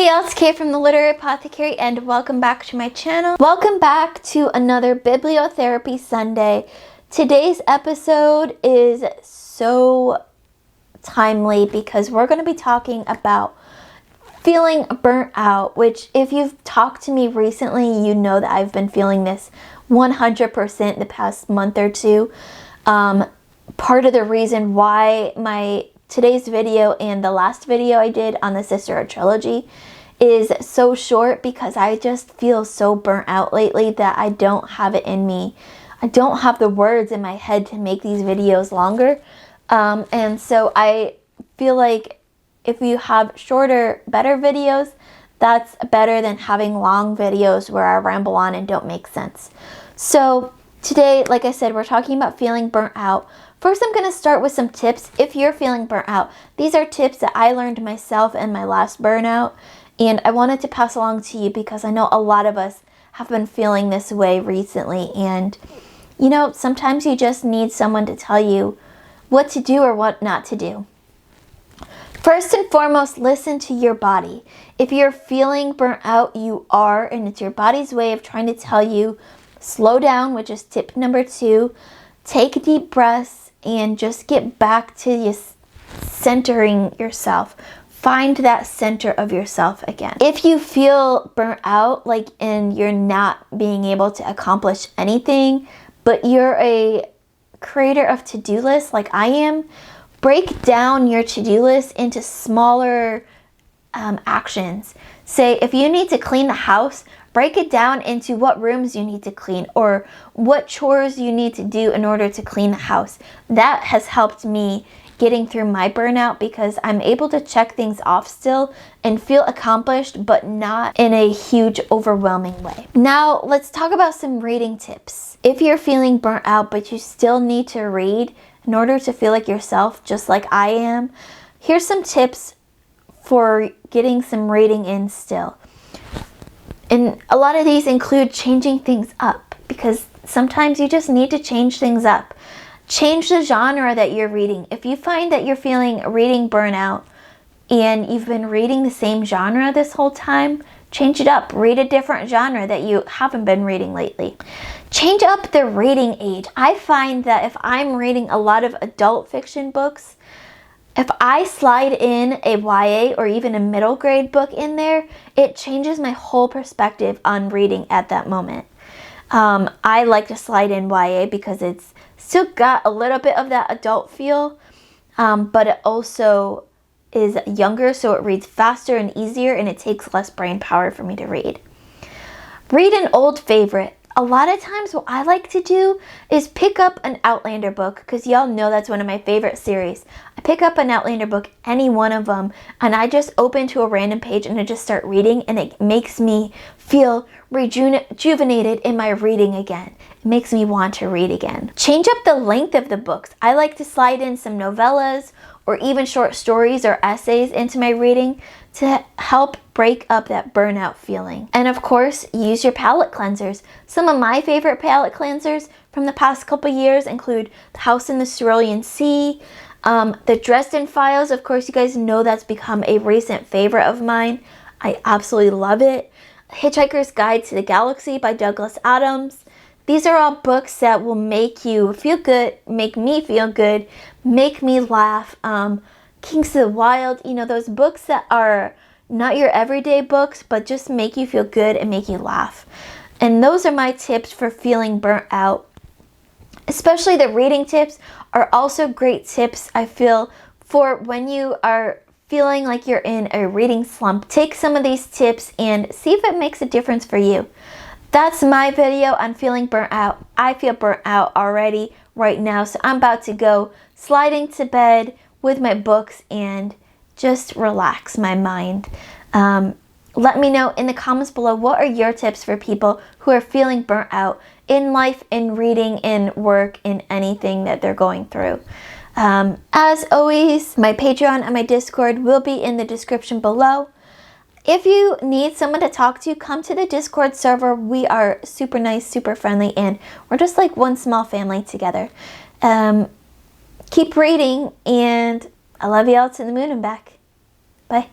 y'all, it's Kay from the Literary Apothecary and welcome back to my channel. Welcome back to another Bibliotherapy Sunday. Today's episode is so timely because we're going to be talking about feeling burnt out, which if you've talked to me recently, you know that I've been feeling this 100% the past month or two. Part of the reason why today's video and the last video I did on the Sisterhood trilogy is so short because I just feel so burnt out lately that I don't have it in me. I don't have the words in my head to make these videos longer. And so I feel like if you have shorter, better videos, that's better than having long videos where I ramble on and don't make sense. So today, like I said, we're talking about feeling burnt out. First, I'm going to start with some tips if you're feeling burnt out. These are tips that I learned myself in my last burnout, and I wanted to pass along to you because I know a lot of us have been feeling this way recently. And, you know, sometimes you just need someone to tell you what to do or what not to do. First and foremost, listen to your body. If you're feeling burnt out, you are, and it's your body's way of trying to tell you, slow down, which is tip number 2. Take deep breaths and just get back to centering yourself. Find that center of yourself again. If you feel burnt out, and you're not being able to accomplish anything, but you're a creator of to-do lists like I am, break down your to-do list into smaller actions. Say if you need to clean the house, break it down into what rooms you need to clean or what chores you need to do in order to clean the house. That has helped me getting through my burnout because I'm able to check things off still and feel accomplished, but not in a huge, overwhelming way. Now, let's talk about some reading tips. If you're feeling burnt out, but you still need to read in order to feel like yourself, just like I am, here's some tips for getting some reading in still. And a lot of these include changing things up because sometimes you just need to change things up. Change the genre that you're reading. If you find that you're feeling reading burnout and you've been reading the same genre this whole time, change it up. Read a different genre that you haven't been reading lately. Change up the reading age. I find that if I'm reading a lot of adult fiction books, if I slide in a YA or even a middle grade book in there, it changes my whole perspective on reading at that moment. I like to slide in YA because it's still got a little bit of that adult feel, but it also is younger, so it reads faster and easier, and it takes less brain power for me to read. Read an old favorite. A lot of times what I like to do is pick up an Outlander book, because y'all know that's one of my favorite series. I pick up an Outlander book, any one of them, and I just open to a random page and I just start reading, and it makes me feel rejuvenated in my reading again. It makes me want to read again. Change up the length of the books. I like to slide in some novellas or even short stories or essays into my reading to help break up that burnout feeling. And of course, use your palette cleansers. Some of my favorite palette cleansers from the past couple years include The House in the Cerulean Sea, the Dresden Files. Of course, you guys know that's become a recent favorite of mine. I absolutely love it. Hitchhiker's Guide to the Galaxy by Douglas Adams. These are all books that will make you feel good, make me feel good, make me laugh. Kings of the Wild, you know, those books that are not your everyday books, but just make you feel good and make you laugh. And those are my tips for feeling burnt out. Especially the reading tips are also great tips, I feel, for when you are feeling like you're in a reading slump. Take some of these tips and see if it makes a difference for you. That's my video on feeling burnt out. I feel burnt out already right now, so I'm about to go sliding to bed with my books and just relax my mind. Let me know in the comments below, what are your tips for people who are feeling burnt out in life, in reading, in work, in anything that they're going through. As always, my Patreon and my Discord will be in the description below. If you need someone to talk to, come to the Discord server. We are super nice, super friendly, and we're just like one small family together. Keep reading, and I love y'all to the moon and back. Bye.